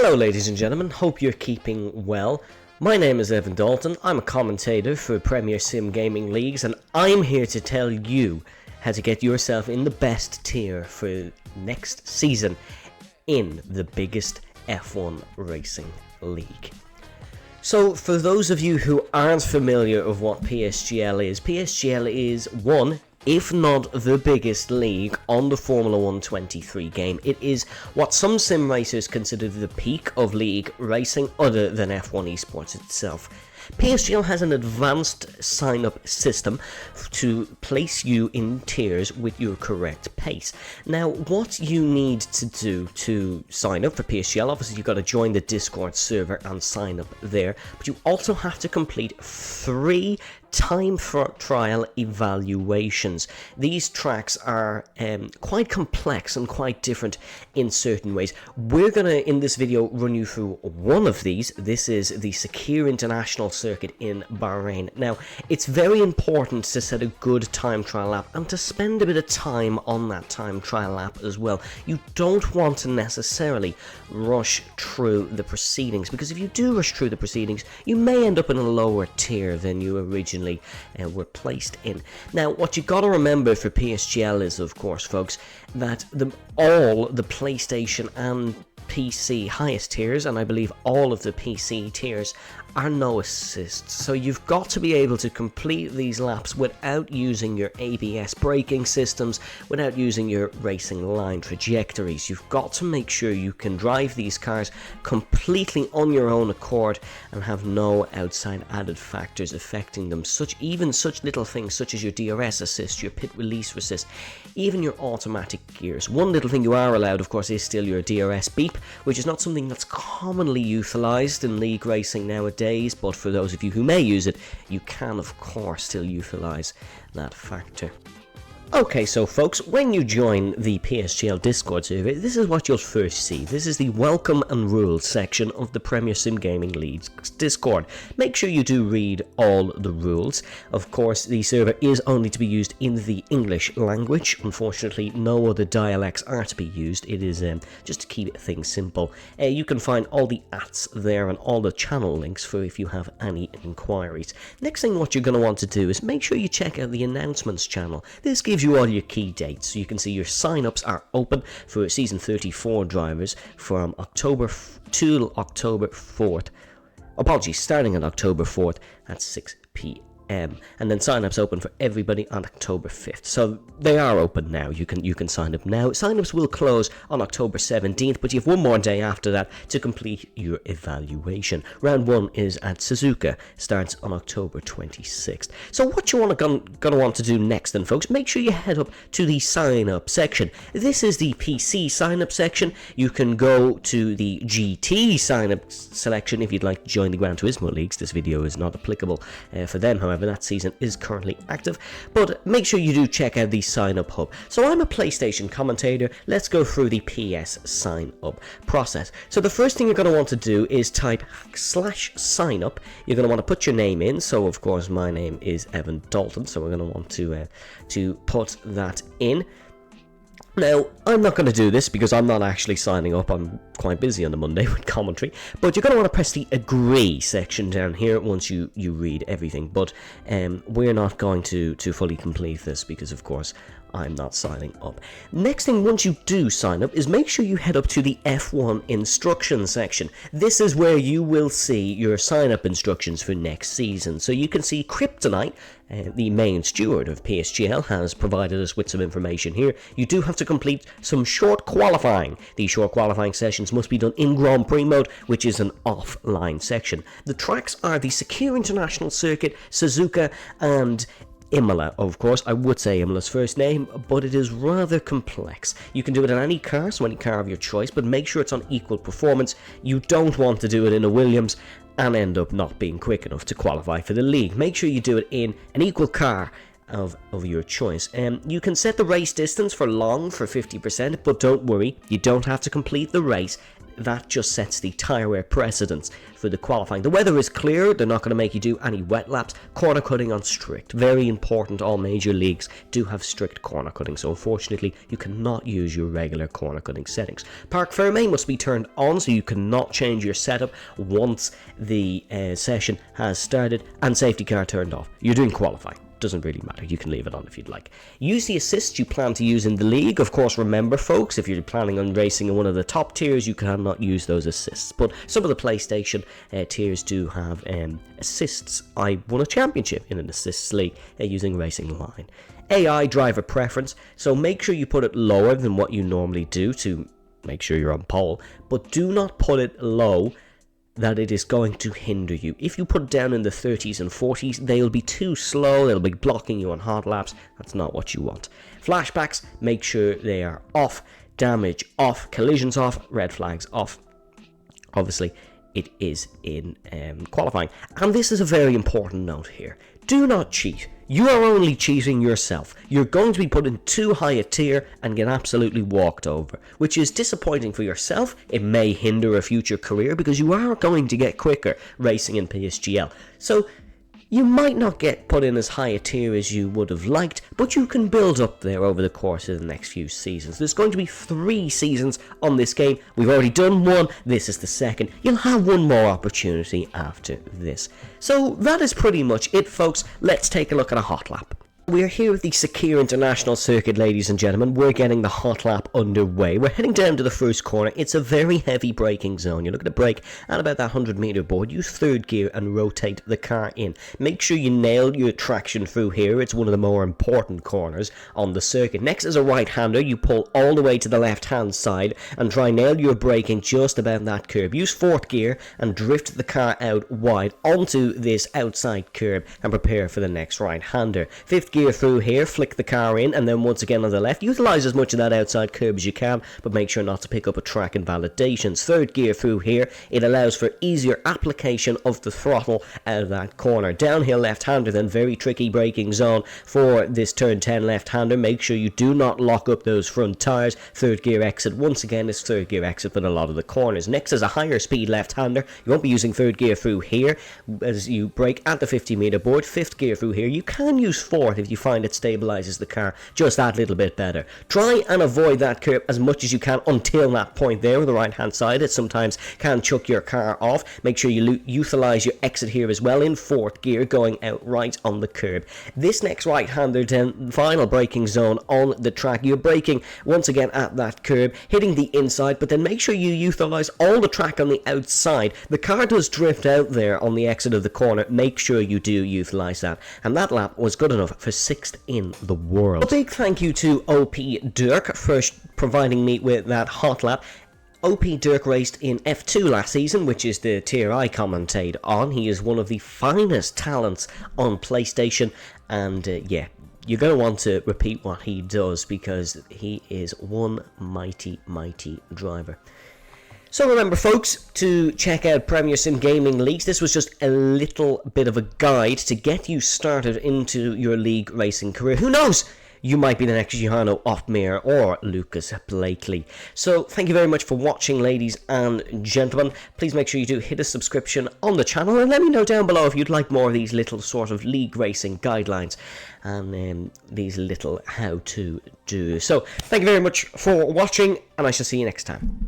Hello ladies and gentlemen, hope you're keeping well. My name is Evan Dalton, I'm a commentator for Premier Sim Gaming Leagues, and I'm here to tell you how to get yourself in the best tier for next season in the biggest F1 racing league. So for those of you who aren't familiar with what PSGL is one, if not the biggest league on the Formula 1 23 game. It is what some sim racers consider the peak of league racing other than F1 esports itself. PSGL has an advanced sign-up system to place you in tiers with your correct pace. Now, what you need to do to sign up for PSGL, obviously you've got to join the Discord server and sign up there, but you also have to complete 3 time trial evaluations. These tracks are quite complex and quite different in certain ways. We're going to, in this video, run you through one of these. This is the Secure International Circuit in Bahrain. Now, it's very important to set a good time trial lap and to spend a bit of time on that time trial lap as well. You don't want to necessarily rush through the proceedings, because if you do rush through the proceedings, you may end up in a lower tier than you originally were placed in. Now, what you got to remember for PSGL is, of course, folks, that all the PlayStation and PC highest tiers, and I believe all of the PC tiers, are no assists. So you've got to be able to complete these laps without using your ABS braking systems, without using your racing line trajectories. You've got to make sure you can drive these cars completely on your own accord and have no outside added factors affecting them. Even such little things such as your DRS assist, your pit release assist, even your automatic gears. One little thing you are allowed, of course, is still your DRS beep, which is not something that's commonly utilised in league racing nowadays, but for those of you who may use it, you can of course still utilise that factor. Okay, so folks, when you join the PSGL Discord server, this is what you'll first see. This is the Welcome and Rules section of the Premier Sim Gaming League's Discord. Make sure you do read all the rules. Of course, the server is only to be used in the English language. Unfortunately, no other dialects are to be used. It is just to keep things simple. You can find all the ats there and all the channel links for if you have any inquiries. Next thing what you're going to want to do is make sure you check out the announcements channel. This gives you all your key dates, so you can see your sign-ups are open for season 34 drivers from October to October 4th. Starting on October 4th at 6 p.m. And then sign-ups open for everybody on October 5th. So they are open now. You can sign up now. Sign-ups will close on October 17th, but you have one more day after that to complete your evaluation. Round 1 is at Suzuka, starts on October 26th. So what you gonna want to do next then, folks, make sure you head up to the sign-up section. This is the PC sign-up section. You can go to the GT sign-up selection if you'd like to join the Gran Turismo leagues. This video is not applicable for them, however. That season is currently active, but make sure you do check out the sign up hub. So I'm a PlayStation commentator. Let's go through the PS sign up process. So the first thing you're going to want to do is type /sign up. You're going to want to put your name in. So of course my name is Evan Dalton, so we're going to want to put that in. Now, I'm not going to do this because I'm not actually signing up. I'm quite busy on the Monday with commentary. But you're going to want to press the agree section down here once you read everything. But we're not going to fully complete this because, of course, I'm not signing up. Next thing, once you do sign up, is make sure you head up to the F1 instructions section. This is where you will see your sign up instructions for next season. So you can see Kryptonite, the main steward of PSGL, has provided us with some information here. You do have to complete some short qualifying. These short qualifying sessions must be done in Grand Prix mode, which is an offline section. The tracks are the Secure International Circuit, Suzuka, and Imola. Of course, I would say Imola's first name, but it is rather complex. You can do it in any car, so any car of your choice, but make sure it's on equal performance. You don't want to do it in a Williams and end up not being quick enough to qualify for the league. Make sure you do it in an equal car of your choice. You can set the race distance for long for 50%, but don't worry, you don't have to complete the race that just sets the tyre wear precedence for the qualifying. The weather is clear, they're not going to make you do any wet laps. Corner cutting on strict, very important. All major leagues do have strict corner cutting, so unfortunately you cannot use your regular corner cutting settings. Parc fermé must be turned on, so you cannot change your setup once the session has started, and safety car turned off. You're doing qualifying. Doesn't really matter, you can leave it on if you'd like. Use the assists you plan to use in the league. Of course, remember folks, if you're planning on racing in one of the top tiers, you cannot use those assists, but some of the PlayStation tiers do have assists. I won a championship in an assists league using Racing Line. AI driver preference, so make sure you put it lower than what you normally do to make sure you're on pole, but do not put it low that it is going to hinder you. If you put it down in the 30s and 40s, they'll be too slow, they'll be blocking you on hot laps. That's not what you want. Flashbacks, make sure they are off. Damage off. Collisions off. Red flags off. Obviously, it is in qualifying. And this is a very important note here. Do not cheat. You are only cheating yourself. You're going to be put in too high a tier and get absolutely walked over, which is disappointing for yourself. It may hinder a future career because you are going to get quicker racing in PSGL. So you might not get put in as high a tier as you would have liked, but you can build up there over the course of the next few seasons. There's going to be 3 seasons on this game. We've already done 1. This is the 2nd. You'll have 1 more opportunity after this. So that is pretty much it, folks. Let's take a look at a hot lap. We're here at the Sakir International Circuit, ladies and gentlemen. We're getting the hot lap underway. We're heading down to the first corner. It's a very heavy braking zone. You're looking to brake at about that 100-meter board. Use third gear and rotate the car in. Make sure you nail your traction through here. It's one of the more important corners on the circuit. Next is a right-hander. You pull all the way to the left-hand side and try nail your braking just about that curb. Use fourth gear and drift the car out wide onto this outside curb and prepare for the next right-hander. Fifth gear through here, flick the car in, and then once again on the left, utilize as much of that outside curb as you can, but make sure not to pick up a track invalidations. Third gear through here, it allows for easier application of the throttle out of that corner. Downhill left-hander, then very tricky braking zone for this turn 10 left-hander. Make sure you do not lock up those front tires. Third gear exit, once again, is third gear exit for a lot of the corners. Next is a higher speed left-hander. You won't be using third gear through here as you brake at the 50-meter board. Fifth gear through here. You can use fourth if you find it stabilizes the car just that little bit better. Try and avoid that curb as much as you can until that point there on the right hand side. It sometimes can chuck your car off. Make sure you utilize your exit here as well in fourth gear, going out right on the curb. This next right-hander, then final braking zone on the track. You're braking once again at that curb, hitting the inside, but then make sure you utilize all the track on the outside. The car does drift out there on the exit of the corner. Make sure you do utilize that. And that lap was good enough for 6th in the world. A big thank you to OP Dirk for providing me with that hot lap. OP Dirk raced in F2 last season, which is the tier I commentate on. He is one of the finest talents on PlayStation, and yeah, you're going to want to repeat what he does because he is one mighty, mighty driver. So remember, folks, to check out Premier Sim Gaming Leagues. This was just a little bit of a guide to get you started into your league racing career. Who knows? You might be the next Johanno Oftmeier or Lucas Blakely. So thank you very much for watching, ladies and gentlemen. Please make sure you do hit a subscription on the channel and let me know down below if you'd like more of these little sort of league racing guidelines and these little how to do. So thank you very much for watching, and I shall see you next time.